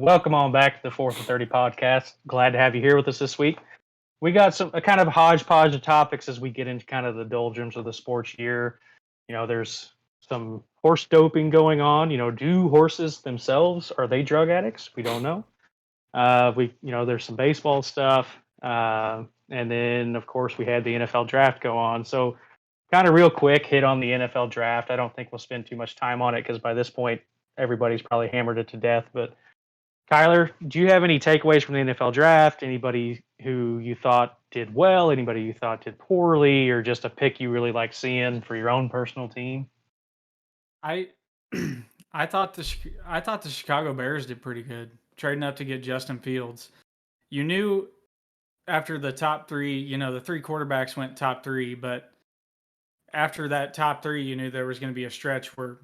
welcome on back to the 4th and 30 podcast. Glad to have you here with us this week. We got a kind of hodgepodge of topics as we get into kind of the doldrums of the sports year. There's some horse doping going on. Do horses themselves, are they drug addicts? We don't know. There's some baseball stuff. And then, of course, we had the NFL draft go on. So, kind of real quick hit on the NFL draft. I don't think we'll spend too much time on it because by this point, everybody's probably hammered it to death. But Kyler, do you have any takeaways from the NFL draft? Anybody who you thought did well? Anybody you thought did poorly? Or just a pick you really like seeing for your own personal team? I I thought the Chicago Bears did pretty good trading up to get Justin Fields. You knew after the top three, the three quarterbacks went top three, but after that top three, you knew there was going to be a stretch where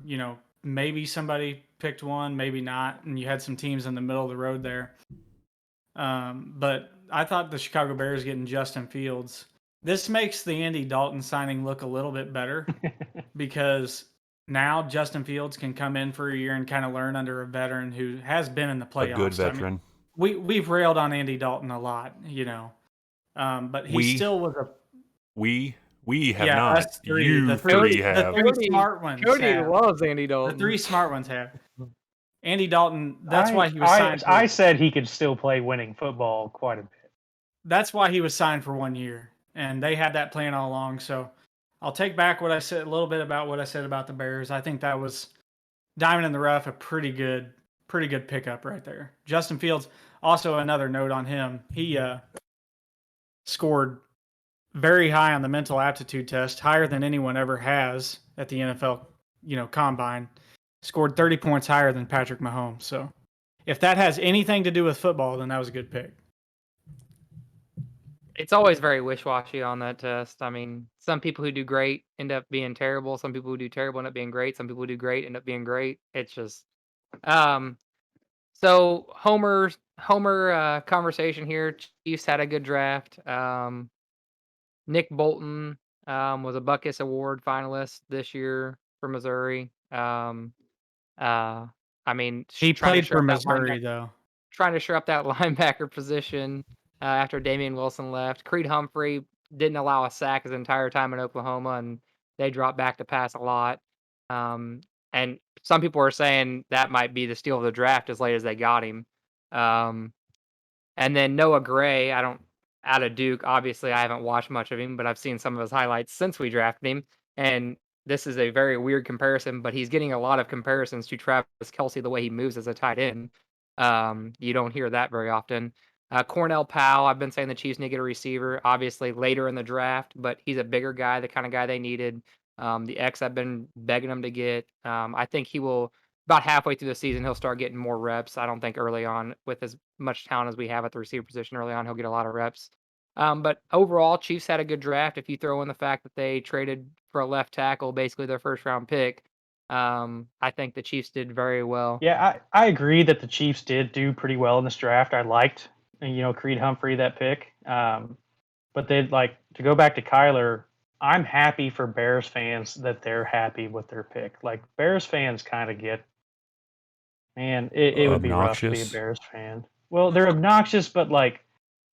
maybe somebody picked one, maybe not, and you had some teams in the middle of the road there. But I thought the Chicago Bears getting Justin Fields. This makes the Andy Dalton signing look a little bit better because now Justin Fields can come in for a year and kind of learn under a veteran who has been in the playoffs. A good veteran. I mean, we've railed on Andy Dalton a lot, but he still was a. We have not. Us three. You three have. The three smart ones. Cody loves Andy Dalton. The three smart ones have. Andy Dalton. That's why he was signed. I said he could still play winning football quite a bit. That's why he was signed for 1 year, and they had that plan all along. So I'll take back what I said a little bit about what I said about the Bears. I think that was diamond in the rough, a pretty good pickup right there. Justin Fields. Also, another note on him. He scored very high on the mental aptitude test, higher than anyone ever has at the NFL, combine. Scored 30 points higher than Patrick Mahomes. So if that has anything to do with football, then that was a good pick. It's always very wish-washy on that test. I mean, some people who do great end up being terrible. Some people who do terrible end up being great. Some people who do great end up being great. It's just so Homer conversation here. Chiefs had a good draft. Nick Bolton was a Buckus Award finalist this year for Missouri. I mean, he played for Missouri though. Trying to shore up that linebacker position after Damian Wilson left. Creed Humphrey didn't allow a sack his entire time in Oklahoma, and they dropped back to pass a lot. And some people are saying that might be the steal of the draft as late as they got him. And then Noah Gray, out of Duke. Obviously, I haven't watched much of him, but I've seen some of his highlights since we drafted him. And this is a very weird comparison, but he's getting a lot of comparisons to Travis Kelce, the way he moves as a tight end. You don't hear that very often. Cornell Powell, I've been saying the Chiefs need to get a receiver, obviously later in the draft, but he's a bigger guy, the kind of guy they needed. The X I've been begging him to get. I think he will, about halfway through the season, he'll start getting more reps. I don't think early on, with as much talent as we have at the receiver position early on, he'll get a lot of reps. But overall, Chiefs had a good draft. If you throw in the fact that they traded for a left tackle, basically their first round pick, I think the Chiefs did very well. Yeah, I agree that the Chiefs did do pretty well in this draft. I liked, Creed Humphrey, that pick. But to go back to Kyler, I'm happy for Bears fans that they're happy with their pick. Like, Bears fans kind of get, man, it would be rough to be a Bears fan. Well, they're obnoxious, but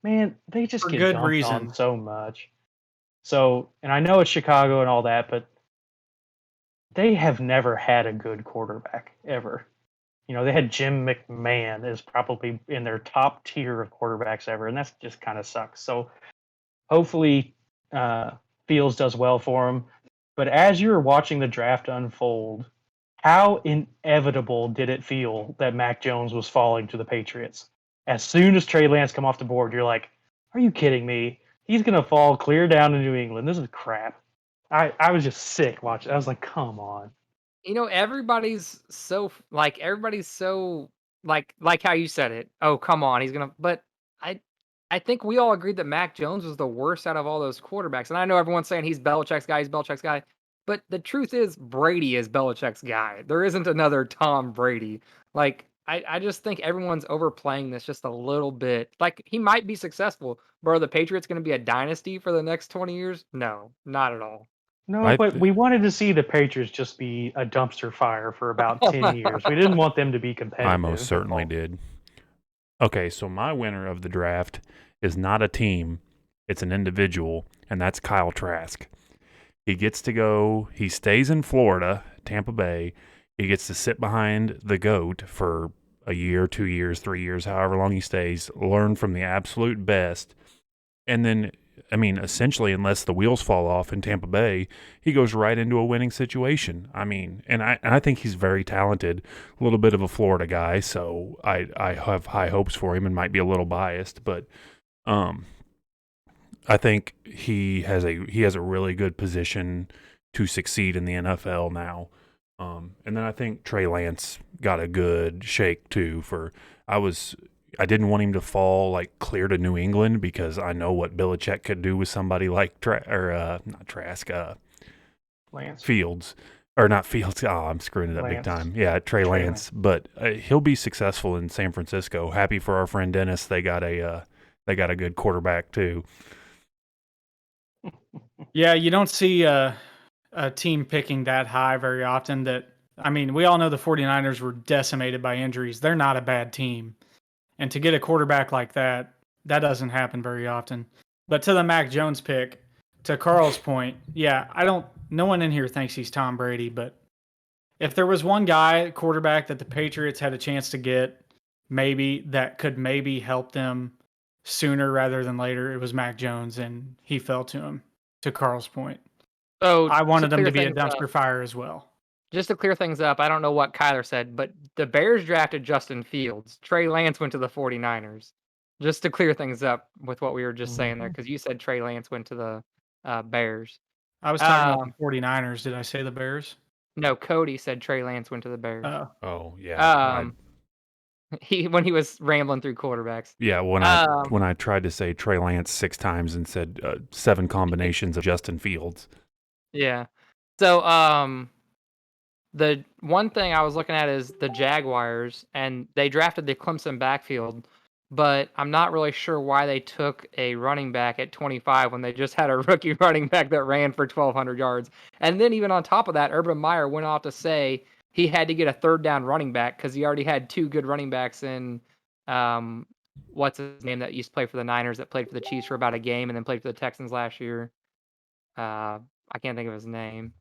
man, they just get dumped on so much. So, and I know it's Chicago and all that, but they have never had a good quarterback ever. They had Jim McMahon is probably in their top tier of quarterbacks ever, and that's just kind of sucks. So, hopefully, Fields does well for him. But as you were watching the draft unfold, how inevitable did it feel that Mac Jones was falling to the Patriots? As soon as Trey Lance come off the board, you're like, are you kidding me? He's going to fall clear down to New England. This is crap. I was just sick watching. I was like, come on. Everybody's so like how you said it. Oh, come on. He's going to, but I think we all agreed that Mac Jones was the worst out of all those quarterbacks. And I know everyone's saying he's Belichick's guy. But the truth is Brady is Belichick's guy. There isn't another Tom Brady. I just think everyone's overplaying this just a little bit. He might be successful, but are the Patriots going to be a dynasty for the next 20 years? No, not at all. No, but we wanted to see the Patriots just be a dumpster fire for about 10 years. We didn't want them to be competitive. I most certainly did. Okay, so my winner of the draft is not a team, it's an individual, and that's Kyle Trask. He gets to go, he stays in Florida, Tampa Bay. He gets to sit behind the GOAT for a year, 2 years, 3 years, however long he stays, learn from the absolute best. And then, I mean, essentially, unless the wheels fall off in Tampa Bay, he goes right into a winning situation. I mean, and I think he's very talented, a little bit of a Florida guy, so I have high hopes for him and might be a little biased, but um, I think he has a really good position to succeed in the NFL now. And then I think Trey Lance got a good shake too. I didn't want him to fall like clear to New England because I know what Belichick could do with somebody like not Trask, Lance. Fields. Or not Fields. Oh, I'm screwing it up big time. Yeah, Trey Lance. But he'll be successful in San Francisco. Happy for our friend Dennis. They got a good quarterback too. Yeah, you don't see a team picking that high very often. I mean, we all know the 49ers were decimated by injuries. They're not a bad team. And to get a quarterback like that doesn't happen very often. But to the Mac Jones pick, to Carl's point, yeah, no one in here thinks he's Tom Brady, but if there was one quarterback that the Patriots had a chance to get, that could help them sooner rather than later, it was Mac Jones, and he fell to him, to Carl's point. So I wanted him to be a things up, dumpster fire as well. just to clear things up, I don't know what Kyler said, but the Bears drafted Justin Fields. Trey Lance went to the 49ers. Just to clear things up with what we were just saying there, because you said Trey Lance went to the Bears. I was talking about the 49ers. Did I say the Bears? No, Cody said Trey Lance went to the Bears. Oh, yeah. When he was rambling through quarterbacks. Yeah, when I tried to say Trey Lance 6 times and said 7 combinations of Justin Fields. Yeah. So the one thing I was looking at is the Jaguars, and they drafted the Clemson backfield, but I'm not really sure why they took a running back at 25 when they just had a rookie running back that ran for 1,200 yards. And then even on top of that, Urban Meyer went off to say he had to get a third down running back because he already had 2 good running backs in what's his name that used to play for the Niners that played for the Chiefs for about a game and then played for the Texans last year. I can't think of his name.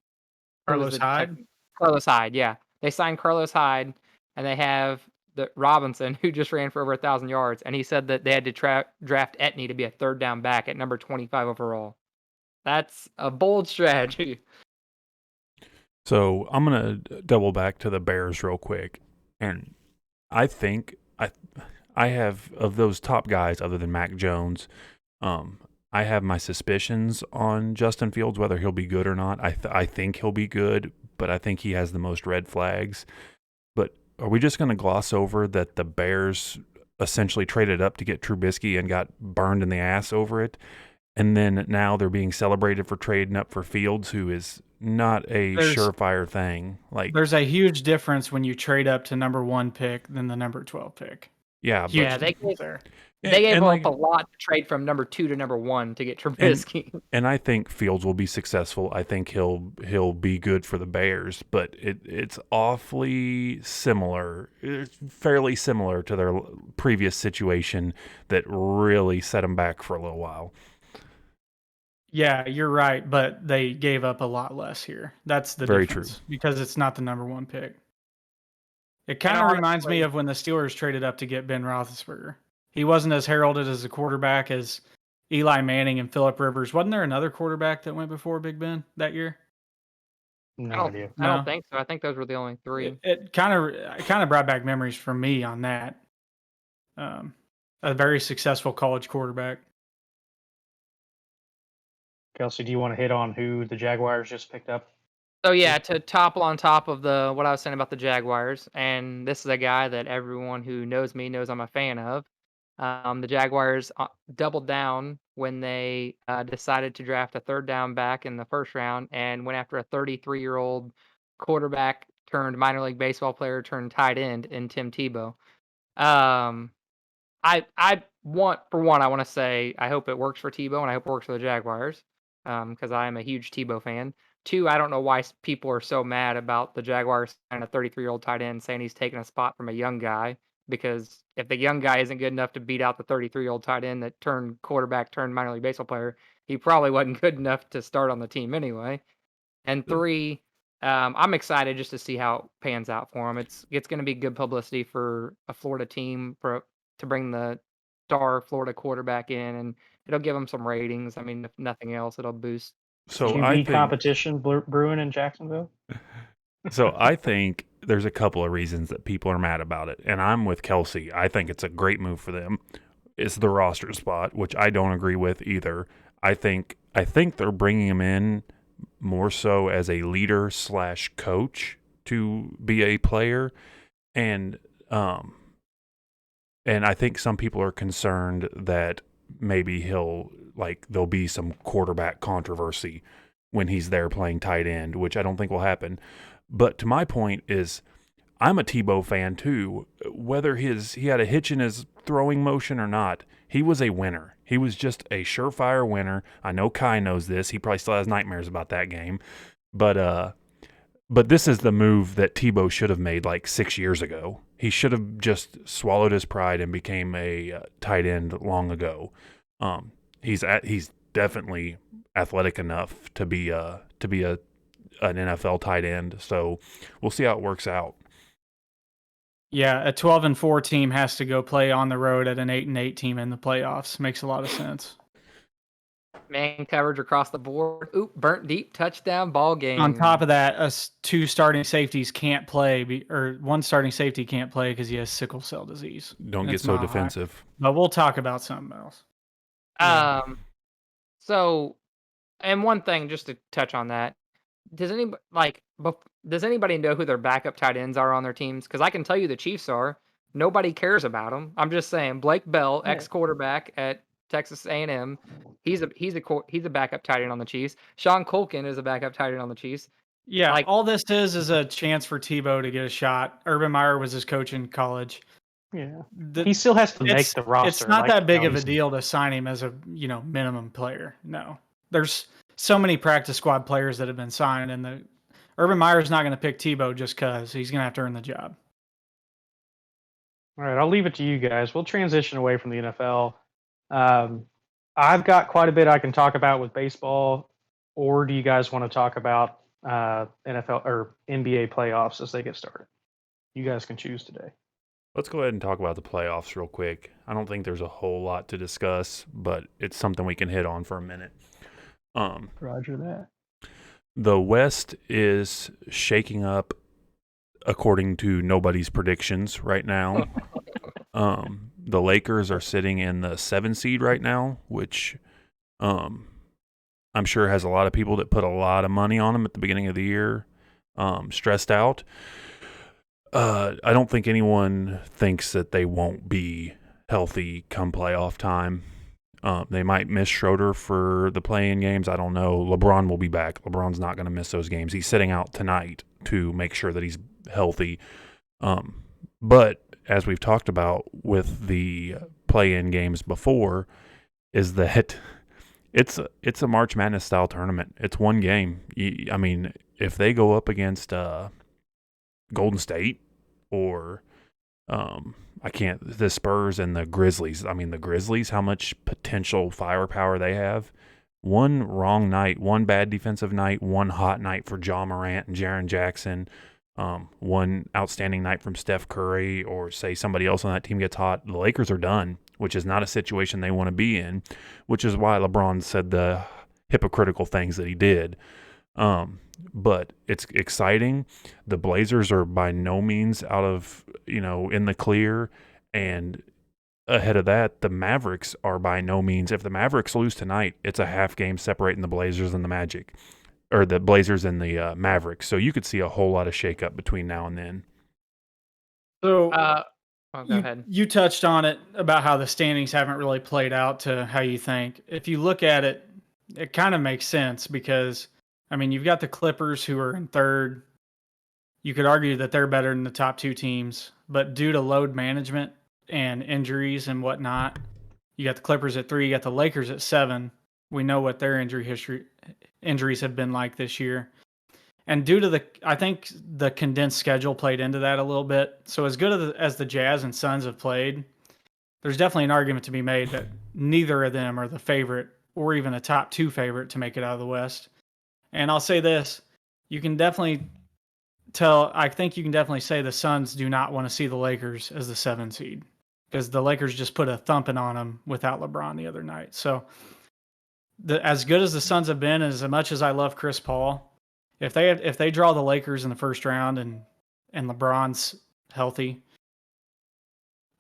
Carlos Hyde? Carlos Hyde, yeah. They signed Carlos Hyde, and they have the Robinson, who just ran for over 1,000 yards, and he said that they had to draft Etney to be a third down back at number 25 overall. That's a bold strategy. So I'm going to double back to the Bears real quick. And I think I have, of those top guys other than Mac Jones, I have my suspicions on Justin Fields, whether he'll be good or not. I think he'll be good, but I think he has the most red flags. But are we just going to gloss over that the Bears essentially traded up to get Trubisky and got burned in the ass over it? And then now they're being celebrated for trading up for Fields, who is not a surefire thing. Like, there's a huge difference when you trade up to number 1 pick than the number 12 pick. Yeah, they gave up a lot to trade from number 2 to number 1 to get Trubisky. And I think Fields will be successful. I think he'll be good for the Bears, but it's awfully similar. It's fairly similar to their previous situation that really set them back for a little while. Yeah, you're right, but they gave up a lot less here. That's the Very difference. true. Because it's not the number 1 pick. It kind of reminds me of when the Steelers traded up to get Ben Roethlisberger. He wasn't as heralded as a quarterback as Eli Manning and Phillip Rivers. Wasn't there another quarterback that went before Big Ben that year? No idea. I don't think so. I think those were the only 3. It kind of brought back memories for me on that. A very successful college quarterback. Kelsey, do you want to hit on who the Jaguars just picked up? So yeah, to topple on top of what I was saying about the Jaguars, and this is a guy that everyone who knows me knows I'm a fan of. The Jaguars doubled down when they decided to draft a third down back in the first round and went after a 33-year-old quarterback turned minor league baseball player turned tight end in Tim Tebow. I want to say I hope it works for Tebow and I hope it works for the Jaguars because I am a huge Tebow fan. 2, I don't know why people are so mad about the Jaguars signing a 33-year-old tight end saying he's taking a spot from a young guy because if the young guy isn't good enough to beat out the 33-year-old tight end that turned quarterback, turned minor league baseball player, he probably wasn't good enough to start on the team anyway. And 3, I'm excited just to see how it pans out for him. It's going to be good publicity for a Florida team to bring the star Florida quarterback in, and it'll give them some ratings. I mean, if nothing else, it'll boost. So QB I think competition brewing in Jacksonville. So I think there's a couple of reasons that people are mad about it, and I'm with Kelsey. I think it's a great move for them. It's the roster spot, which I don't agree with either. I think they're bringing him in more so as a leader / coach to be a player, and I think some people are concerned that maybe there'll be some quarterback controversy when he's there playing tight end, which I don't think will happen. But to my point is, I'm a Tebow fan too. Whether he had a hitch in his throwing motion or not, he was a winner. He was just a surefire winner. I know Kai knows this. He probably still has nightmares about that game. But this is the move that Tebow should have made like 6 years ago. He should have just swallowed his pride and became a tight end long ago. He's definitely athletic enough to be an NFL tight end. So we'll see how it works out. Yeah, a 12-4 team has to go play on the road at an 8-8 team in the playoffs. Makes a lot of sense. Man coverage across the board. Oop, burnt deep touchdown ball game. On top of that, 2 starting safeties can't play, or 1 starting safety can't play because he has sickle cell disease. Don't get so defensive. But we'll talk about something else. So, and one thing just to touch on that, does anybody know who their backup tight ends are on their teams? Because I can tell you the Chiefs are. Nobody cares about them. I'm just saying, Blake Bell, ex-quarterback at Texas A&M, he's a backup tight end on the Chiefs. Sean Culkin is a backup tight end on the Chiefs. Yeah, all this is a chance for Tebow to get a shot. Urban Meyer was his coach in college. Yeah, he still has to make the roster. It's not that big of a deal to sign him as a minimum player. No, there's so many practice squad players that have been signed, and Urban Meyer's not going to pick Tebow just because he's going to have to earn the job. All right, I'll leave it to you guys. We'll transition away from the NFL. I've got quite a bit I can talk about with baseball, or do you guys want to talk about NFL or NBA playoffs as they get started? You guys can choose today. Let's go ahead and talk about the playoffs real quick. I don't think there's a whole lot to discuss, but it's something we can hit on for a minute. Roger that. The West is shaking up according to nobody's predictions right now. The Lakers are sitting in the 7 seed right now, which I'm sure has a lot of people that put a lot of money on them at the beginning of the year, stressed out. I don't think anyone thinks that they won't be healthy come playoff time. They might miss Schroeder for the play-in games. I don't know. LeBron will be back. LeBron's not going to miss those games. He's sitting out tonight to make sure that he's healthy. But as we've talked about with the play-in games before, is that it's a March Madness style tournament. It's one game. I mean, if they go up against Golden State or the Spurs and the Grizzlies. I mean, the Grizzlies, how much potential firepower they have. One wrong night, one bad defensive night, one hot night for Ja Morant and Jaren Jackson, one outstanding night from Steph Curry, or say somebody else on that team gets hot, the Lakers are done, which is not a situation they want to be in, which is why LeBron said the hypocritical things that he did. But it's exciting. The Blazers are by no means out of, in the clear. And ahead of that, the Mavericks are by no means. If the Mavericks lose tonight, it's a half game separating the Blazers and the Magic, or the Blazers and the Mavericks. So you could see a whole lot of shakeup between now and then. So go ahead. You touched on it about how the standings haven't really played out to how you think. If you look at it, it kind of makes sense because, I mean, you've got the Clippers who are in third. You could argue that they're better than the top 2 teams, but due to load management and injuries and whatnot, you got the Clippers at 3, you got the Lakers at 7. We know what their injuries have been like this year. And due to I think the condensed schedule played into that a little bit. So as good as the Jazz and Suns have played, there's definitely an argument to be made that neither of them are the favorite or even a top 2 favorite to make it out of the West. And I'll say this, you can definitely I think you can definitely say the Suns do not want to see the Lakers as the 7 seed because the Lakers just put a thumping on them without LeBron the other night. So as good as the Suns have been, as much as I love Chris Paul, if they draw the Lakers in the first round and LeBron's healthy,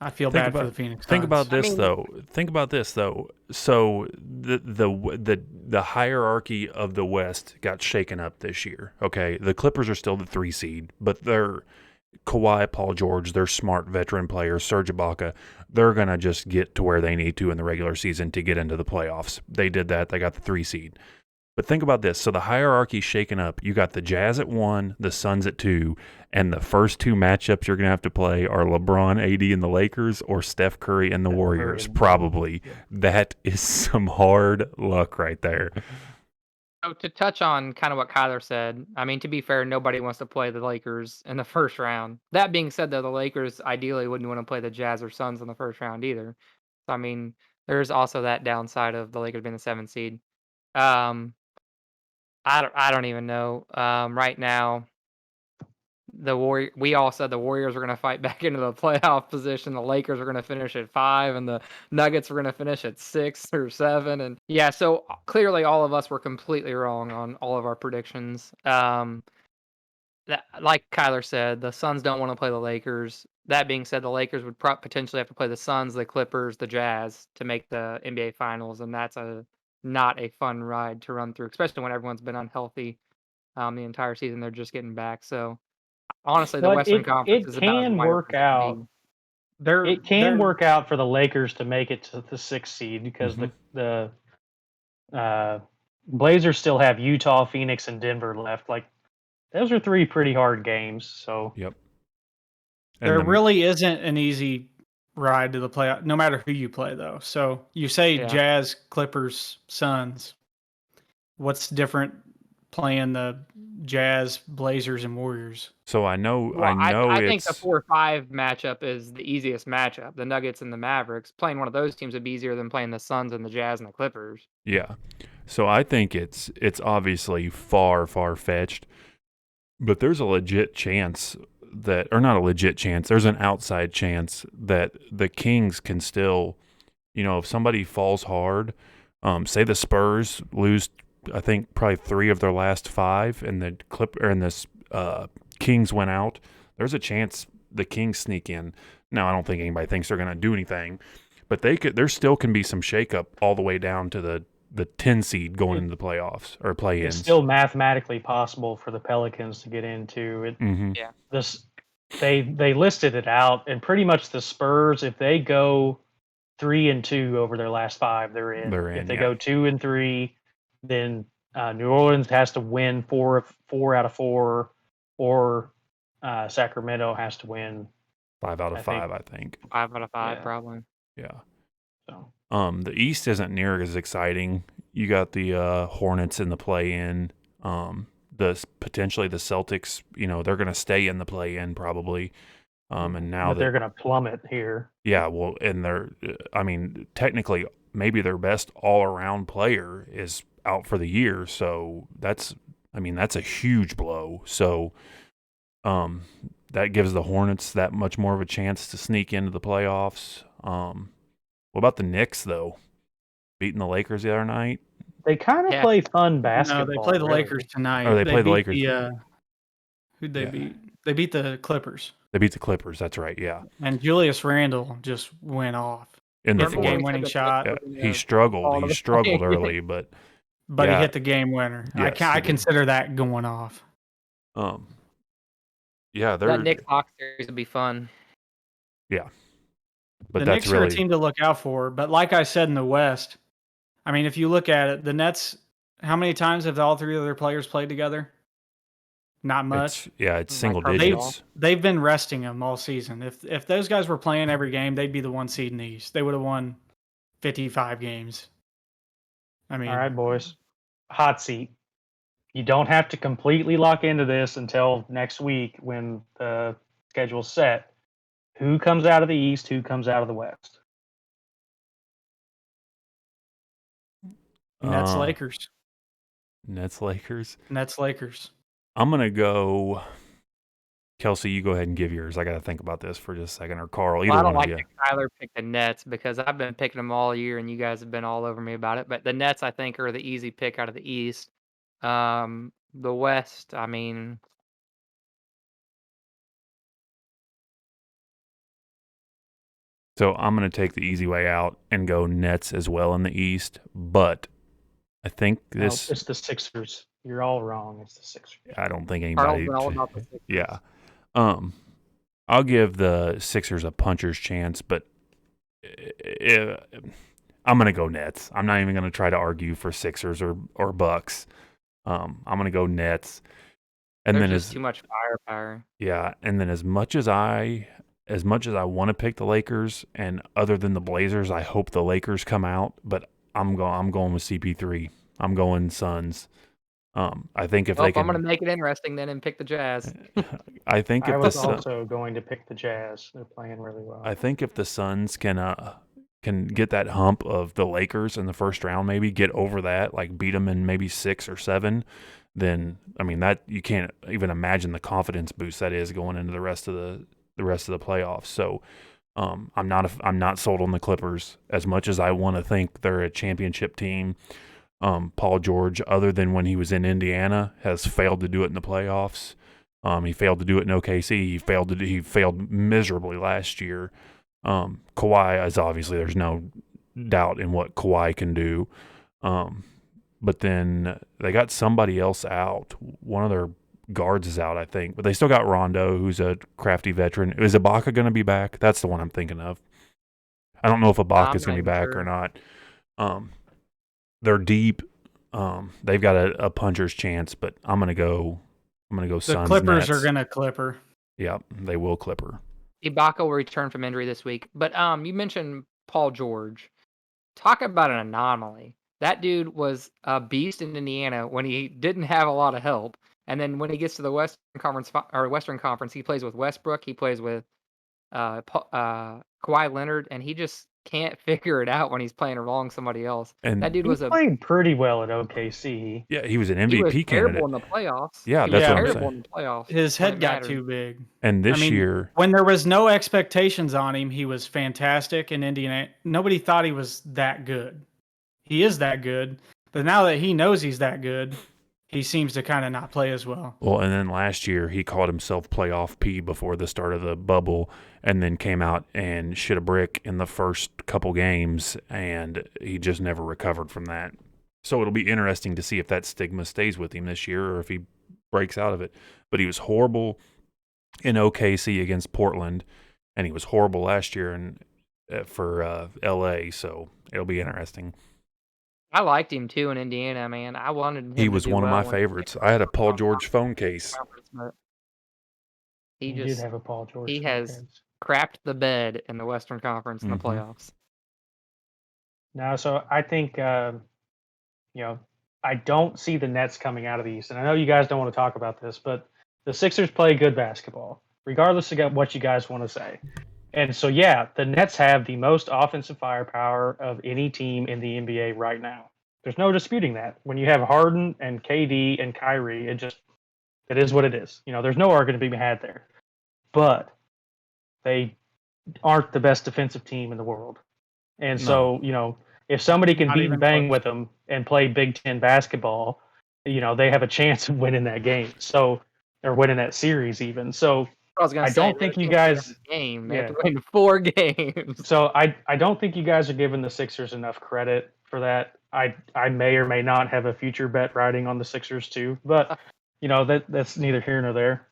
I feel bad for the Phoenix Suns. Think about this though. So the hierarchy of the West got shaken up this year. Okay, the Clippers are still the 3 seed, but they're Kawhi, Paul George, they're smart veteran players, Serge Ibaka. They're gonna just get to where they need to in the regular season to get into the playoffs. They did that. They got the 3 seed. But think about this. So the hierarchy's shaken up. You got the Jazz at 1, the Suns at 2, and the first 2 matchups you're going to have to play are LeBron, AD, and the Lakers or Steph Curry and the Warriors, probably. That is some hard luck right there. So to touch on kind of what Kyler said, I mean, to be fair, nobody wants to play the Lakers in the first round. That being said, though, the Lakers ideally wouldn't want to play the Jazz or Suns in the first round either. So, I mean, there's also that downside of the Lakers being the 7th seed. I don't even know. Right now, we all said the Warriors were going to fight back into the playoff position. The Lakers are going to finish at 5, and the Nuggets were going to finish at 6 or 7. And yeah, so clearly all of us were completely wrong on all of our predictions. Like Kyler said, the Suns don't want to play the Lakers. That being said, the Lakers would potentially have to play the Suns, the Clippers, the Jazz to make the NBA Finals, and that's not a fun ride to run through, especially when everyone's been unhealthy the entire season. They're just getting back. So honestly, the But Western Conference is about as can wide work open as it can out. be. It can work out for the Lakers to make it to the 6th seed because the Blazers still have Utah, Phoenix, and Denver left. Like those are 3 pretty hard games. So yep. There really isn't an easy ride to the playoff, no matter who you play, though. So you say Jazz, Clippers, Suns. What's different playing the Jazz, Blazers, and Warriors? So I know. I think the 4-5 matchup is the easiest matchup. The Nuggets and the Mavericks. Playing one of those teams would be easier than playing the Suns and the Jazz and the Clippers. Yeah. So I think it's obviously far fetched, but there's a legit chance that, or not a legit chance, there's an outside chance that the Kings can still, if somebody falls hard, say the Spurs lose, I think probably 3 of their last 5, and the Kings went out. There's a chance the Kings sneak in. Now I don't think anybody thinks they're going to do anything, but there still can be some shakeup all the way down to the 10 seed going into the playoffs or play-ins. It's still mathematically possible for the Pelicans to get into it. Yeah. They listed it out, and pretty much the Spurs, if they go 3-2 over their last 5, they're in. If they go 2-3, then New Orleans has to win 4 out of 4, or Sacramento has to win 5 out of 5, I think. 5 out of 5, probably. Yeah. So. The East isn't near as exciting. You got the Hornets in the play-in. Potentially the Celtics, they're going to stay in the play-in probably. And now they're going to plummet here. Yeah, well, and technically maybe their best all-around player is out for the year. So that's a huge blow. So that gives the Hornets that much more of a chance to sneak into the playoffs. What about the Knicks, though? Beating the Lakers the other night? They kind of play fun basketball. No, they play the Lakers tonight. Oh, they play the Lakers. Who'd they beat? They beat the Clippers. They beat the Clippers, that's right, yeah. And Julius Randle just went off. In the game-winning shot. Yeah, he struggled. He struggled early, but he hit the game winner. Yes, I consider that going off. Yeah, that Knicks Hawks series would be fun. Yeah. But the Knicks are a team to look out for. But like I said in the West, if you look at it, the Nets, how many times have all 3 of their players played together? Not much. It's single digits. They've been resting them all season. If those guys were playing every game, they'd be the 1 seed in the East. They would have won 55 games. All right, boys. Hot seat. You don't have to completely lock into this until next week when the schedule's set. Who comes out of the East? Who comes out of the West? Nets Uh, Lakers. Nets Lakers. Nets Lakers. I'm gonna go. Kelsey, you go ahead and give yours. I got to think about this for just a second. Or Carl, either Well, I don't one of like you. that Kyler picked the Nets because I've been picking them all year, and you guys have been all over me about it. But the Nets, I think, are the easy pick out of the East. The West, I mean, So I'm going to take the easy way out and go Nets as well in the East. But I think No, this. it's the Sixers. You're all wrong. It's the Sixers. I don't think Carl's anybody. been all about the Sixers. Yeah. I'll give the Sixers a puncher's chance, but I'm going to go Nets. I'm not even going to try to argue for Sixers or Bucks. I'm going to go Nets. And There's then just too much firepower. Yeah, and then as much as I want to pick the Lakers, and other than the Blazers, I hope the Lakers come out, but I'm going with CP3. I'm going Suns. I think if Well, they if I'm can, going to make it interesting then and pick the Jazz. I think I if was the Sun, also going to pick the Jazz. They're playing really well. I think if the Suns can get that hump of the Lakers in the first round, maybe get over that, like beat them in maybe 6 or 7, then I mean that you can't even imagine the confidence boost that is going into the rest of the playoffs. So I'm not sold on the Clippers as much as I want to think they're a championship team. Paul George, other than when he was in Indiana, has failed to do it in the playoffs. He failed to do it in OKC. He failed miserably last year. Kawhi is obviously, there's no doubt in what Kawhi can do. But then they got somebody else out. One of their guards is out, I think. But they still got Rondo, who's a crafty veteran. Is Ibaka going to be back? That's the one I'm thinking of. I don't know if Ibaka is going to be back or not. They're deep. They've got a puncher's chance, but I'm gonna go The Suns. Clippers Nets. are going to Clipper. Yep, they will Clipper. Ibaka will return from injury this week. But you mentioned Paul George. Talk about an anomaly. That dude was a beast in Indiana when he didn't have a lot of help. And then when he gets to the Western Conference, he plays with Westbrook. He plays with Kawhi Leonard, and he just can't figure it out when he's playing along somebody else. And That dude He was played pretty well at OKC. yeah, he was an he was MVP terrible candidate. in the playoffs. Yeah, He that's was what I'm terrible saying. in the playoffs. His when head it got mattered. too big. And this I mean, year, when there was no expectations on him, he was fantastic in Indiana. Nobody thought he was that good. He is that good, but now that he knows he's that good, he seems to kind of not play as well. well, and then last year he called himself playoff P before the start of the bubble, and then came out and shit a brick in the first couple games, and he just never recovered from that. So it'll be interesting to see if that stigma stays with him this year or if he breaks out of it. But he was horrible in OKC against Portland, and he was horrible last year for LA. So it'll be interesting. I liked him too in Indiana, man. I wanted him. He was to do one of well my when favorites. I had a Paul George phone case. but He he did just have a Paul George. he has franchise. crapped the bed in the Western Conference in the Mhm. playoffs. No, so I think I don't see the Nets coming out of the East, and I know you guys don't want to talk about this, but the Sixers play good basketball, regardless of what you guys want to say. And so, yeah, the Nets have the most offensive firepower of any team in the NBA right now. There's no disputing that. When you have Harden and KD and Kyrie, it is what it is. There's no argument to be had there. But they aren't the best defensive team in the world. And so, if somebody can Not beat even and bang close. with them and play Big Ten basketball, they have a chance of winning that game. So, or winning that series even. So, I was gonna I say, don't think you guys. game. They Yeah. have to win 4 games. So I don't think you guys are giving the Sixers enough credit for that. I may or may not have a future bet riding on the Sixers too, but that's neither here nor there.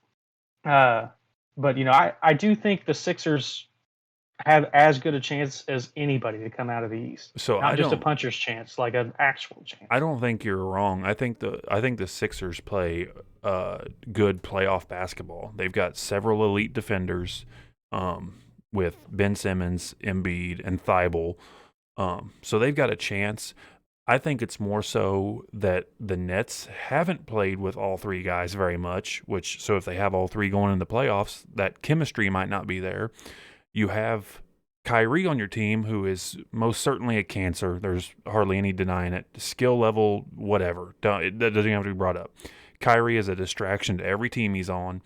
But I do think the Sixers have as good a chance as anybody to come out of the East. So Not I just a don't. puncher's chance, like an actual chance. I don't think you're wrong. I think the Sixers play good playoff basketball. They've got several elite defenders, with Ben Simmons, Embiid, and Thibault. So they've got a chance. I think it's more so that the Nets haven't played with all three guys very much, so if they have all three going in the playoffs, that chemistry might not be there. You have Kyrie on your team, who is most certainly a cancer. There's hardly any denying it. Skill level, whatever. That doesn't have to be brought up. Kyrie is a distraction to every team he's on.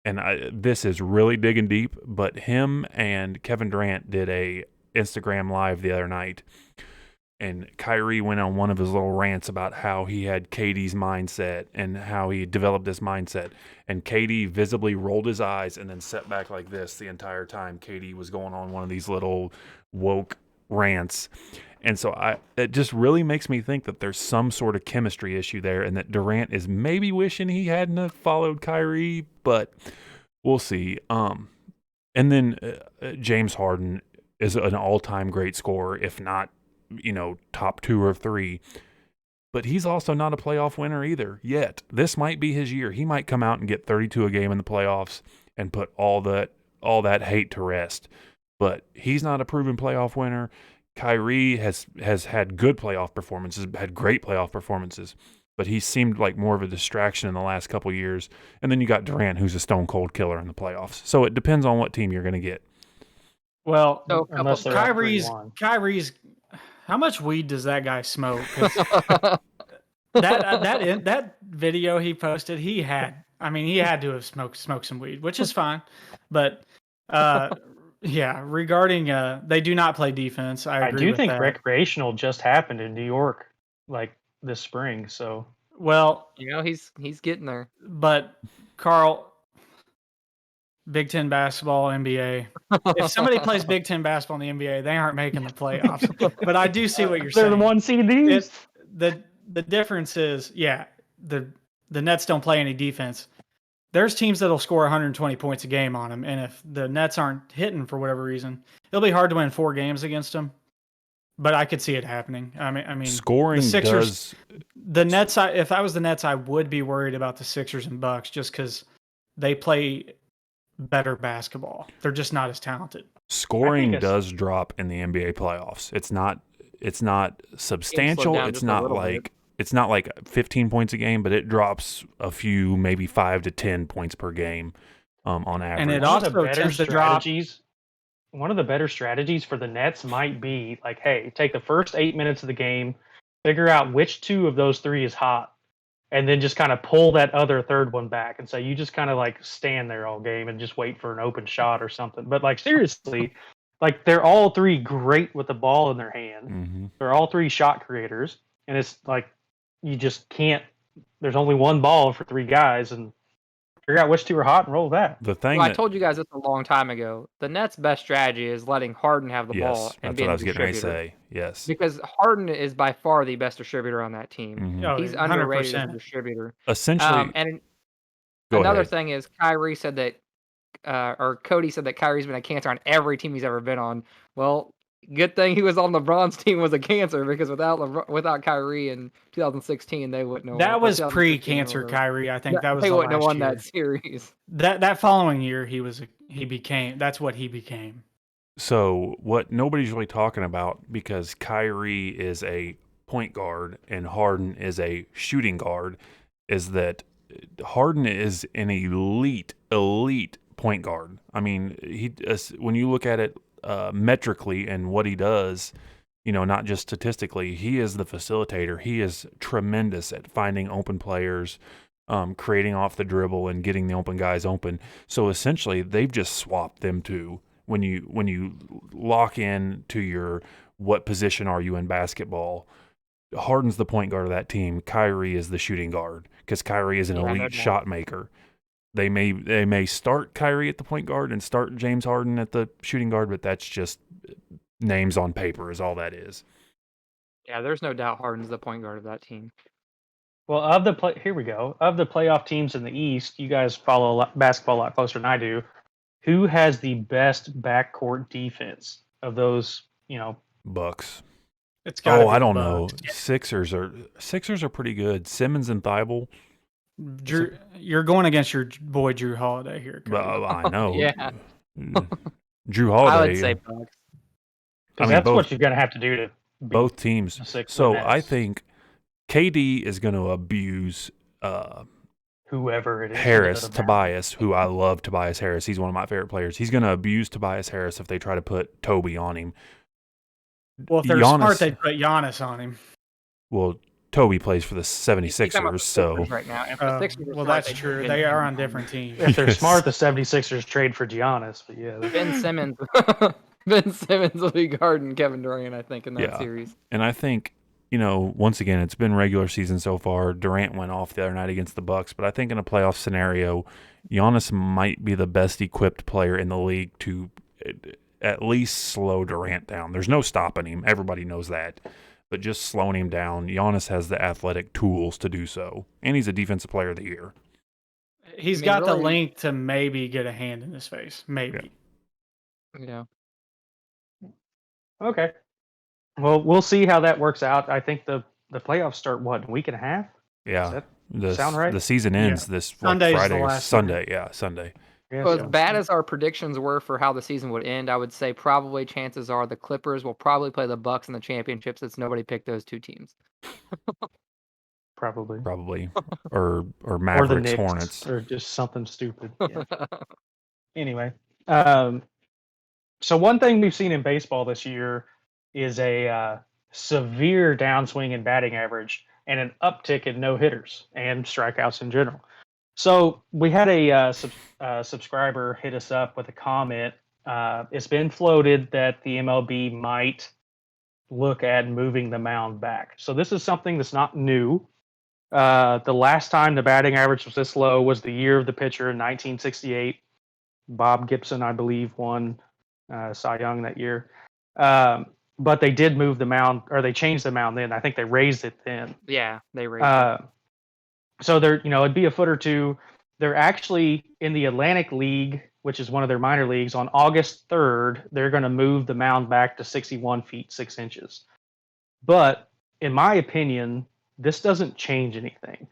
This is really digging deep, but him and Kevin Durant did a Instagram live the other night, and Kyrie went on one of his little rants about how he had KD's mindset and how he developed this mindset. And KD visibly rolled his eyes and then sat back like this the entire time KD was going on one of these little woke rants. And so it just really makes me think that there's some sort of chemistry issue there, and that Durant is maybe wishing he hadn't have followed Kyrie, but we'll see. And then James Harden is an all-time great scorer, if not, top 2 or 3. But he's also not a playoff winner either yet. This might be his year. He might come out and get 32 a game in the playoffs and put all that hate to rest. But he's not a proven playoff winner. Kyrie has had good playoff performances, had great playoff performances, but he seemed like more of a distraction in the last couple of years. And then you got Durant, who's a stone cold killer in the playoffs. So it depends on what team you're going to get. Well, So, Unless they're up 3-1. Kyrie's. How much weed does that guy smoke? 'Cause that video he posted, he had to have smoked some weed, which is fine. But yeah, regarding they do not play defense. I agree do with think that. recreational just happened in New York, like this spring. So Well, he's getting there. but Carl, Big Ten basketball, NBA. If somebody plays Big Ten basketball in the NBA, they aren't making the playoffs. But I do see what you're they're saying. the 1 seed East. The difference is, the Nets don't play any defense. There's teams that'll score 120 points a game on them, and if the Nets aren't hitting for whatever reason, it'll be hard to win 4 games against them. But I could see it happening. I mean, Scoring the Sixers, does. The Nets. If I was the Nets, I would be worried about the Sixers and Bucks just because they play better basketball. They're just not as talented. Scoring does drop in the NBA playoffs. It's not substantial. It's not like 15 points a game, but it drops a few, maybe 5 to 10 points per game on average. And it also tends to drop. One of the better strategies for the Nets might be like, hey, take the first 8 minutes of the game, figure out which 2 of those 3 is hot, and then just kind of pull that other third one back. And so you just kind of like stand there all game and just wait for an open shot or something. But like seriously, like they're all 3 great with the ball in their hand. Mm-hmm. They're all 3 shot creators. And it's like you just can't, there's only one ball for 3 guys, and figure out which 2 are hot and roll that. The thing I told you guys this a long time ago. The Nets' best strategy is letting Harden have the ball and that's being what I was a getting ready to distributor. say. Yes, Because Harden is by far the best distributor on that team. Mhm. Oh, He's 100%. underrated as a distributor. Essentially, And go another ahead. thing is Kyrie said that, or Cody said that Kyrie's been a cancer on every team he's ever been on. Well, good thing he was on LeBron's team was a cancer, because without Kyrie in 2016, they wouldn't have. That or was 2015 pre-cancer or whatever. Kyrie. I think that was They the wouldn't have last won year. that series. That following year, that's what he became. So what nobody's really talking about, because Kyrie is a point guard and Harden is a shooting guard, is that Harden is an elite point guard. I mean, when you look at it metrically and what he does, not just statistically, he is the facilitator. He is tremendous at finding open players, creating off the dribble and getting the open guys open. So essentially, they've just swapped them two. When you lock in to your what position are you in basketball, Harden's the point guard of that team. Kyrie is the shooting guard, because Kyrie is an elite shot maker. They may start Kyrie at the point guard and start James Harden at the shooting guard, but that's just names on paper is all that is. Yeah, there's no doubt Harden's the point guard of that team. Well, here we go. Of the playoff teams in the East, you guys follow basketball a lot closer than I do. Who has the best backcourt defense of those? Bucks. It's gotta be I don't Bucks. know. Sixers are pretty good. Simmons and Thibault. Drew, you're going against your boy Drew Holiday here. Well, I know. Yeah. Drew Holiday. I would say Bucks. Because that's what you're going to have to do to both teams. the 6 So Nets, I think KD is going to abuse whoever it is. Harris, Tobias, who I love Tobias Harris. He's one of my favorite players. He's going to abuse Tobias Harris if they try to put Toby on him. Well, if they're Giannis- smart, they'd put Giannis on him. Well, Toby plays for the He's talking about 76ers, the so Sixers right now. And if the Sixers are Well, smart, that's they true. put They Ben are on Simmons different teams. If they're Yes. smart, the 76ers trade for Giannis. But yeah, Ben Simmons. Ben Simmons will be guarding Kevin Durant, I think, in that Yeah. series. and I think, once again, it's been regular season so far. Durant went off the other night against the Bucks, but I think in a playoff scenario, Giannis might be the best equipped player in the league to at least slow Durant down. There's no stopping him. Everybody knows that. But just slowing him down, Giannis has the athletic tools to do so. And he's a defensive player of the year. He's I mean, got the really- length to maybe get a hand in his face. Maybe. Yeah. okay. Well, we'll see how that works out. I think the playoffs start in a week and a half. Yeah. Does that The, sound right? the season ends this Sunday's the Friday or last Sunday. Yeah, Sunday. Yeah, Well, so- as bad as our predictions were for how the season would end, I would say probably chances are the Clippers will probably play the Bucks in the championship since nobody picked those two teams. probably. Or Or the Mavericks, Knicks, Hornets. or just something stupid. Yeah. Anyway, so one thing we've seen in baseball this year is a severe downswing in batting average and an uptick in no hitters and strikeouts in general. So we had a subscriber hit us up with a comment. It's been floated that the MLB might look at moving the mound back. So this is something that's not new. The last time the batting average was this low was the year of the pitcher in 1968. Bob Gibson, I believe, won Cy Young that year. But they did move the mound, or they changed the mound then. I think they raised it then. Yeah, they raised it. So they're, it'd be a foot or two. They're actually in the Atlantic League, which is one of their minor leagues. On August 3rd, they're going to move the mound back to 61 feet 6 inches. But in my opinion, this doesn't change anything.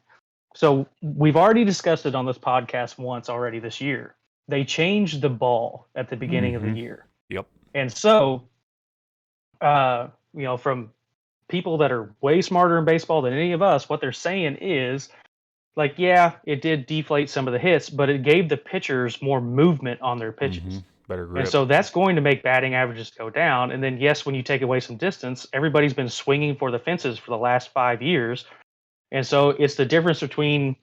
So we've already discussed it on this podcast once already this year. They changed the ball at the beginning of the year. Yep. And so, from people that are way smarter in baseball than any of us, what they're saying is, like, yeah, it did deflate some of the hits, but it gave the pitchers more movement on their pitches. Better grip. And so that's going to make batting averages go down. And then, yes, when you take away some distance, everybody's been swinging for the fences for the last 5 years. And so it's the difference between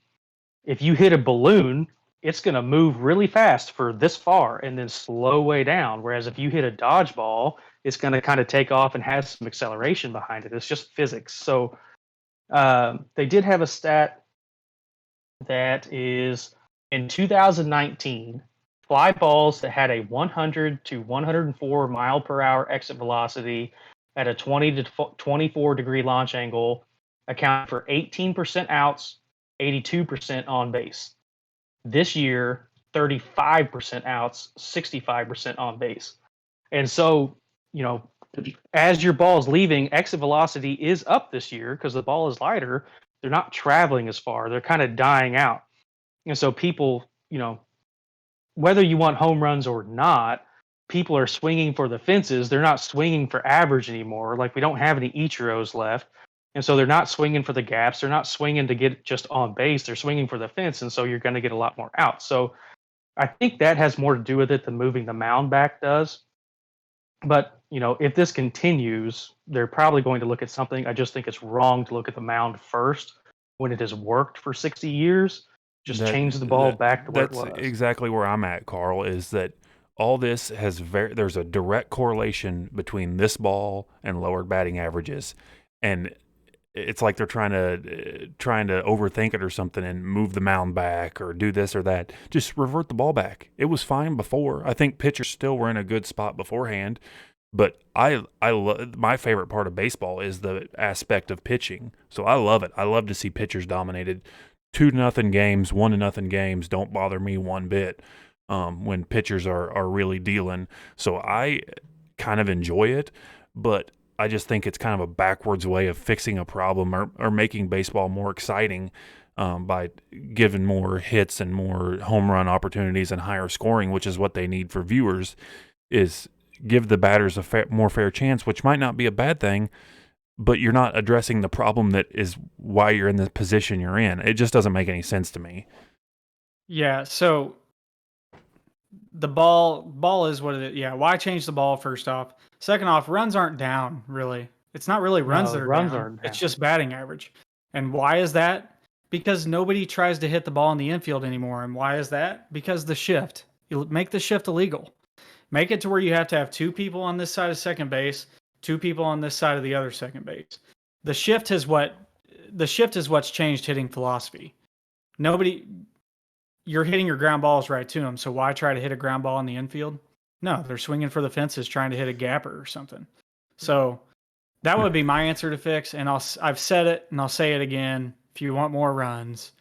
if you hit a balloon, it's going to move really fast for this far and then slow way down. Whereas if you hit a dodgeball, it's going to kind of take off and has some acceleration behind it. It's just physics. So they did have a stat that is in 2019, fly balls that had a 100 to 104 mile per hour exit velocity at a 20 to 24 degree launch angle account for 18% outs, 82% on base. This year, 35% outs, 65% on base. And so, as your ball's leaving, exit velocity is up this year because the ball is lighter. They're not traveling as far. They're kind of dying out. And so people, whether you want home runs or not, people are swinging for the fences. They're not swinging for average anymore. Like, we don't have any Ichiros left. And so they're not swinging for the gaps. They're not swinging to get just on base. They're swinging for the fence. And so you're going to get a lot more outs. So I think that has more to do with it than moving the mound back does. But, if this continues, they're probably going to look at something. I just think it's wrong to look at the mound first when it has worked for 60 years. Just change the ball back to where it was. That's exactly where I'm at, Carl, is that all this has there's a direct correlation between this ball and lowered batting averages. And it's like they're trying to overthink it or something and move the mound back or do this or that. Just revert the ball back. It was fine before. I think pitchers still were in a good spot beforehand. But I my favorite part of baseball is the aspect of pitching. So I love it. I love to see pitchers dominated. 2-0 games, 1-0 games don't bother me one bit when pitchers are really dealing. So I kind of enjoy it, but I just think it's kind of a backwards way of fixing a problem or making baseball more exciting by giving more hits and more home run opportunities and higher scoring, which is what they need for viewers, is give the batters a more fair chance, which might not be a bad thing. but you're not addressing the problem that is why you're in the position you're in. It just doesn't make any sense to me. Yeah, so the ball is what it is. Yeah, why change the ball first off? Second off, runs aren't down, really. It's not really runs that are runs down. aren't It's down. just batting average. And why is that? Because nobody tries to hit the ball in the infield anymore. And why is that? Because the shift. You make the shift illegal. Make it to where you have to have 2 people on this side of second base, 2 people on this side of the other second base. The shift is what's changed hitting philosophy. You're hitting your ground balls right to them. So why try to hit a ground ball in the infield? No, they're swinging for the fences, trying to hit a gapper or something. So that would be my answer to fix. And I've said it and I'll say it again. If you want more runs,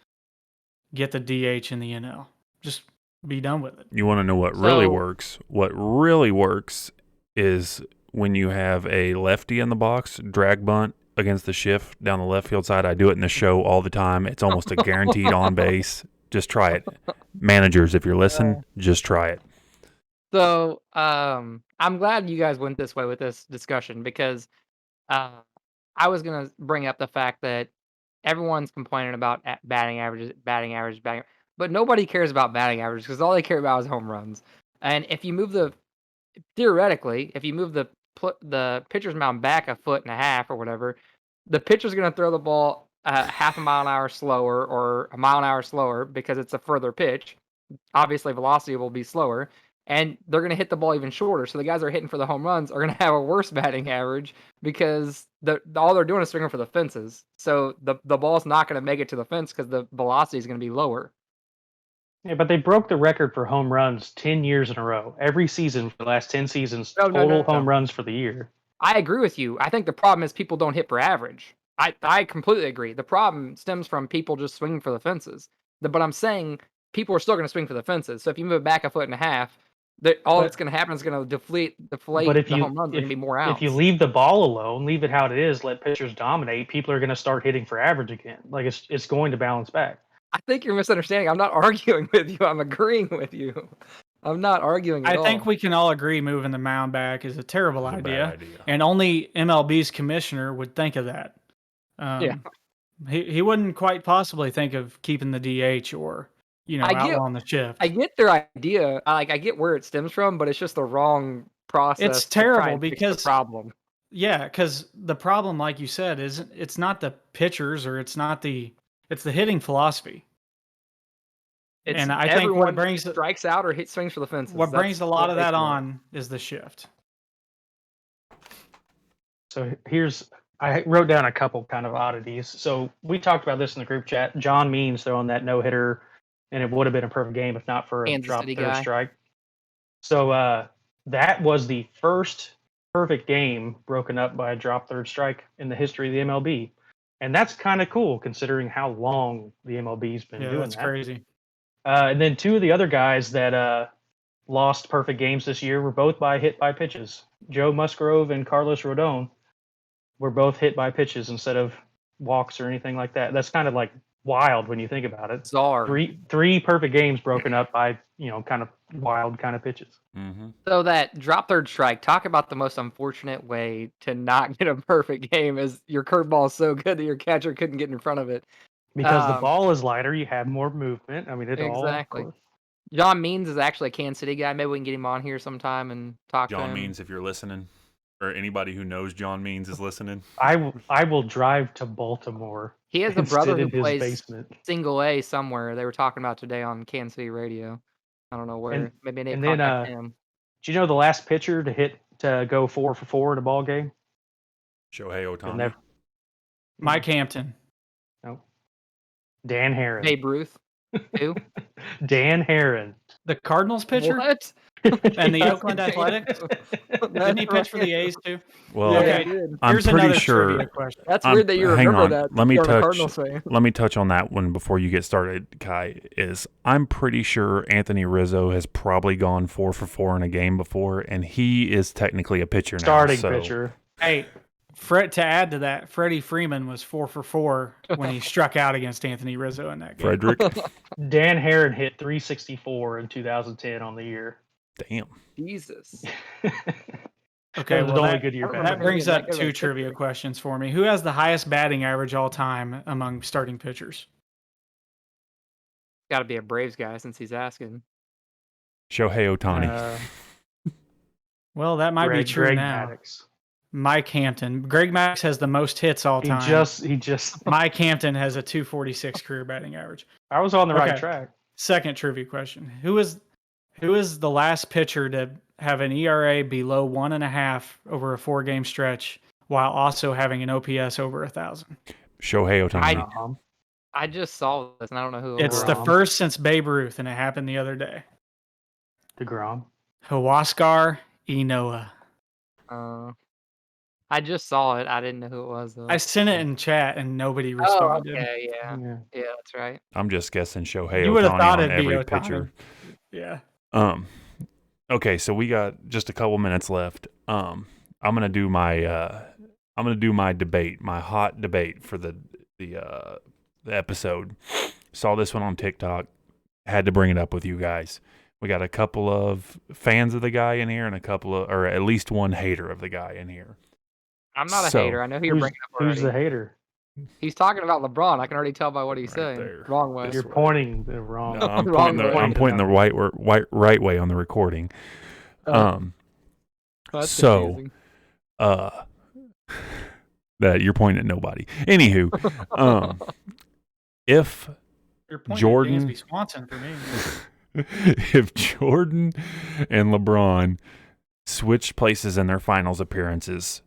get the DH in the NL. Just be done with it. You want to know what really works? What really works is when you have a lefty in the box, drag bunt against the shift down the left field side. I do it in the show all the time. It's almost a guaranteed on base. Just try it. Managers, if you're listening, just try it. So I'm glad you guys went this way with this discussion because I was going to bring up the fact that everyone's complaining about batting averages, but nobody cares about batting averages because all they care about is home runs. And if you move theoretically, if you move the pitcher's mound back 1.5 feet or whatever, the pitcher's going to throw the ball half a mile an hour slower or a mile an hour slower because it's a further pitch. Obviously, velocity will be slower, and they're going to hit the ball even shorter. So the guys that are hitting for the home runs are going to have a worse batting average because all they're doing is swinging for the fences. So the ball's not going to make it to the fence because the velocity is going to be lower. Yeah, but they broke the record for home runs 10 years in a row. Every season for the last 10 seasons, total home runs for the year. I agree with you. I think the problem is people don't hit for average. I completely agree. The problem stems from people just swinging for the fences. But I'm saying people are still going to swing for the fences. So if you move it back 1.5 feet, that's going to happen is going to deflate But if the you home runs. Are going to be more outs. if you leave the ball alone, leave it how it is, let pitchers dominate, people are going to start hitting for average again. Like it's going to balance back. I think you're misunderstanding. I'm not arguing with you. I'm agreeing with you. I'm not arguing at all. I think we can all agree moving the mound back is a terrible It's a idea. bad idea. And only MLB's commissioner would think of that. Yeah. He wouldn't quite possibly think of keeping the DH or, outlawing the shift. I get their idea. I get where it stems from, but it's just the wrong process. It's terrible fix because the problem. Yeah, because the problem, like you said, it's not the pitchers or it's the hitting philosophy. And I think what brings strikes out or swings for the fences. What brings a lot of that on is the shift. So I wrote down a couple kind of oddities. So we talked about this in the group chat. John Means throwing that no hitter, and it would have been a perfect game if not for a drop third strike. So that was the first perfect game broken up by a drop third strike in the history of the MLB, and that's kind of cool considering how long the MLB's been doing that's that. Crazy. And then 2 of the other guys that lost perfect games this year were both hit by pitches. Joe Musgrove and Carlos Rodon were both hit by pitches instead of walks or anything like that. That's kind of like wild when you think about it. Bizarre. Three perfect games broken up by kind of wild kind of pitches. Mm-hmm. So that drop third strike, talk about the most unfortunate way to not get a perfect game is your curveball is so good that your catcher couldn't get in front of it. Because the ball is lighter, you have more movement. I mean, exactly. all. John Means is actually a Kansas City guy. Maybe we can get him on here sometime and talk to him. John Means, if you're listening, or anybody who knows John Means is listening. I will drive to Baltimore. He has a brother who plays basement. Single A somewhere. They were talking about today on Kansas City radio. I don't know where. Maybe they contact him. Do you know the last pitcher to go 4 for 4 in a ball game? Shohei Ohtani. Mike Hampton. No. Dan Herron. Babe Ruth. Who? Dan Herron. The Cardinals pitcher? What? And the Oakland Athletics? Didn't he pitch for the A's too? Well, I'm Here's pretty another sure. trivia question. That's weird that you remember that. Let me touch on that one before you get started, Kai. I'm pretty sure Anthony Rizzo has probably gone 4 for 4 in a game before, and he is technically a pitcher now. Starting pitcher. Hey, to add to that, Freddie Freeman was 4 for 4 when he struck out against Anthony Rizzo in that game. Frederick. Dan Herron hit 364 in 2010 on the year. Damn. Jesus. Okay, That was well, the only good year I back. that remember brings being up that good of two a trivia pitcher. questions for me. Who has the highest batting average all time among starting pitchers? Got to be a Braves guy since he's asking. Shohei Ohtani. Well, that might be true Greg now. Maddux. Mike Hampton. Greg Maddux has the most hits all He time. just. Mike Hampton has a 246 career batting average. I was on the right Okay. track. Second trivia question: Who is the last pitcher to have an ERA below 1.5 over a 4-game stretch while also having an OPS over 1,000? Shohei Ohtani. I just saw this, and I don't know who It's it the was. first since Babe Ruth, and it happened the other day. DeGrom. Huascar Inoa. I just saw it. I didn't know who it was, though. I sent it in chat, and nobody Oh, responded. okay, yeah. Yeah. Yeah, that's right. I'm just guessing Shohei You would have Ohtani thought on it'd be every Ohtani. pitcher. Yeah. Okay, so we got just a couple minutes left. I'm gonna do my debate, my hot debate for the episode. Saw this one on TikTok. Had to bring it up with you guys. We got a couple of fans of the guy in here, and or at least one hater of the guy in here. I'm not a hater. I know who you're bringing up already. Who's the hater? He's talking about LeBron. I can already tell by what he's Right saying. there. Wrong way. You're pointing the wrong. No, I'm Wrong pointing way. I'm pointing the right way on the recording. That's so confusing. that you're pointing at nobody. Anywho, if You're pointing Jordan- at Dansby Swanson for me. if Jordan and LeBron switched places in their finals appearances,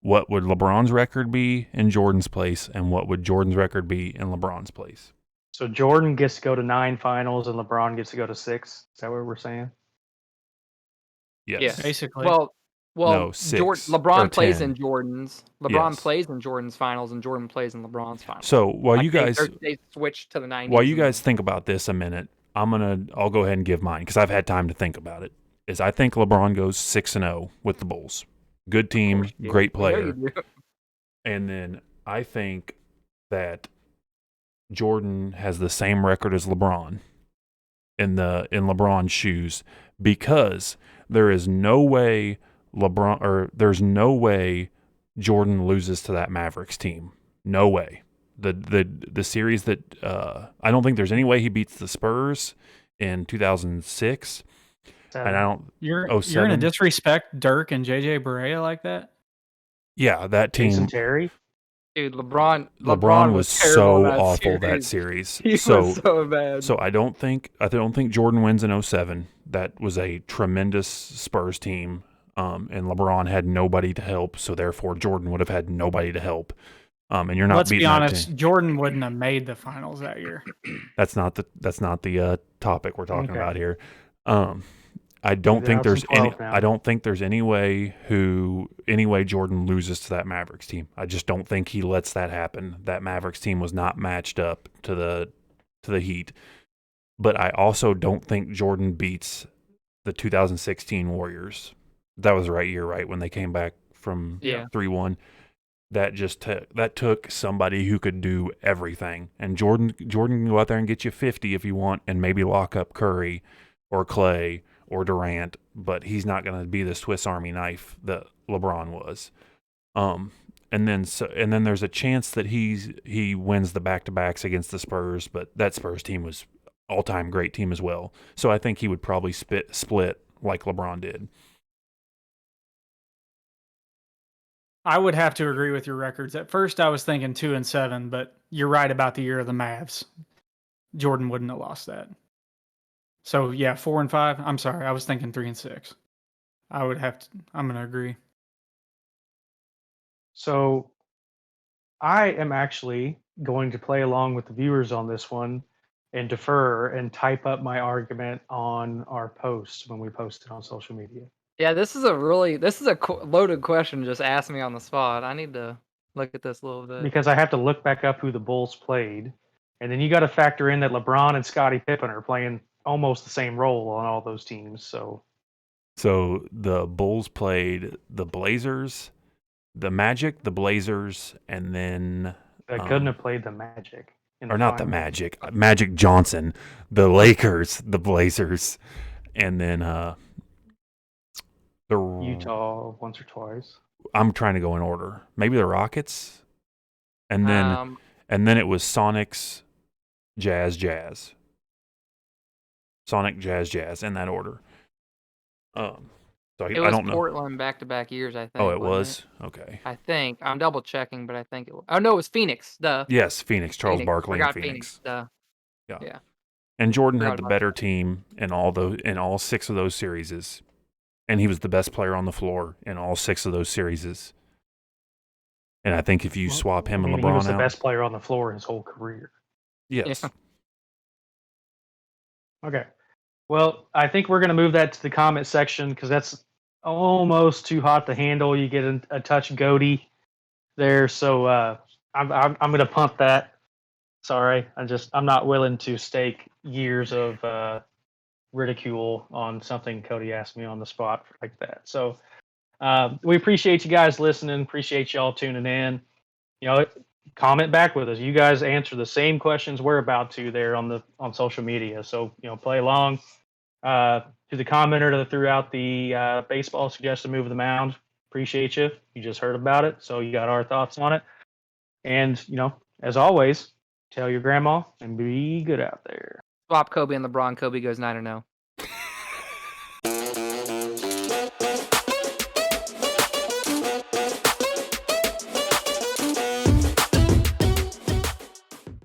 what would LeBron's record be in Jordan's place, and what would Jordan's record be in LeBron's place? So Jordan gets to go to 9 finals and LeBron gets to go to 6. Is that what we're saying? Yes. Yes. Basically. Well, No, 6 or LeBron plays 10. in Jordan's. LeBron Yes. plays in Jordan's finals, and Jordan plays in LeBron's finals. So while Like you guys they switched to the 90s. while you guys think about this a minute, I'll go ahead and give mine because I've had time to think about it. Is I think LeBron goes 6-0 with the Bulls. Good team, great player. And then I think that Jordan has the same record as LeBron in LeBron's shoes, because there's no way Jordan loses to that Mavericks team. No way. The series that I don't think there's any way he beats the Spurs in 2006. And I don't. You're going to 07. disrespect Dirk and JJ Barea like that? Yeah, that Jason team. Terry? Dude, LeBron was terrible so that awful that series. series. He was so bad. So I don't think Jordan wins in 07. That was a tremendous Spurs team, and LeBron had nobody to help. So therefore, Jordan would have had nobody to help. And you're not. Let's beating be that honest. team. Jordan wouldn't have made the finals that year. That's not the topic we're talking Okay. about here. I don't think there's any. 2012 now. I don't think there's any way Jordan loses to that Mavericks team. I just don't think he lets that happen. That Mavericks team was not matched up to the Heat. But I also don't think Jordan beats the 2016 Warriors. That was the right year, right, when they came back from 3-1. That took somebody who could do everything. And Jordan can go out there and get you 50 if you want, and maybe lock up Curry or Clay or Durant, but he's not going to be the Swiss Army knife that LeBron was. And then there's a chance that he wins the back-to-backs against the Spurs, but that Spurs team was all-time great team as well. So I think he would probably split like LeBron did. I would have to agree with your records. At first, I was thinking 2-7, but you're right about the year of the Mavs. Jordan wouldn't have lost that. So yeah, 4-5. I'm sorry, I was thinking 3-6. I'm going to agree. So I am actually going to play along with the viewers on this one and defer and type up my argument on our post when we post it on social media. Yeah, this is a loaded question. Just ask me on the spot. I need to look at this a little bit. Because I have to look back up who the Bulls played. And then you got to factor in that LeBron and Scottie Pippen are playing almost the same role on all those teams. So the Bulls played the Blazers, the Magic, the Blazers, and then they couldn't have played the Magic. Or not the Magic. Magic Johnson, the Lakers, the Blazers, and then The Utah once or twice. I'm trying to go in order. Maybe the Rockets, and then Um, it was Sonics, Jazz, Sonic, Jazz in that order. So it I was don't know. Portland back-to-back years, I think. Oh, it wasn't was? Okay. I think. I'm double checking, but I think it was. Oh no, it was Phoenix. Duh. Yes, Phoenix, Charles Phoenix. Barkley and Forgot Phoenix. Duh. Yeah. Yeah. And Jordan Forgot had the about better that. team in all 6 of those series. And he was the best player on the floor in all 6 of those series. And I think if you swap him and he was LeBron the out, best player on the floor his whole career. yes. Yeah. Okay. Well, I think we're going to move that to the comment section because that's almost too hot to handle. You get a touch goaty there, so I'm going to punt that. Sorry, I'm not willing to stake years of ridicule on something Cody asked me on the spot like that. So we appreciate you guys listening. Appreciate y'all tuning in. Comment back with us. You guys answer the same questions we're about to there on social media. So play along. To the commenter that threw out the baseball suggested move of the mound, appreciate you. You just heard about it, so you got our thoughts on it. And as always, tell your grandma and be good out there. Swap Kobe and LeBron. Kobe goes 9-0.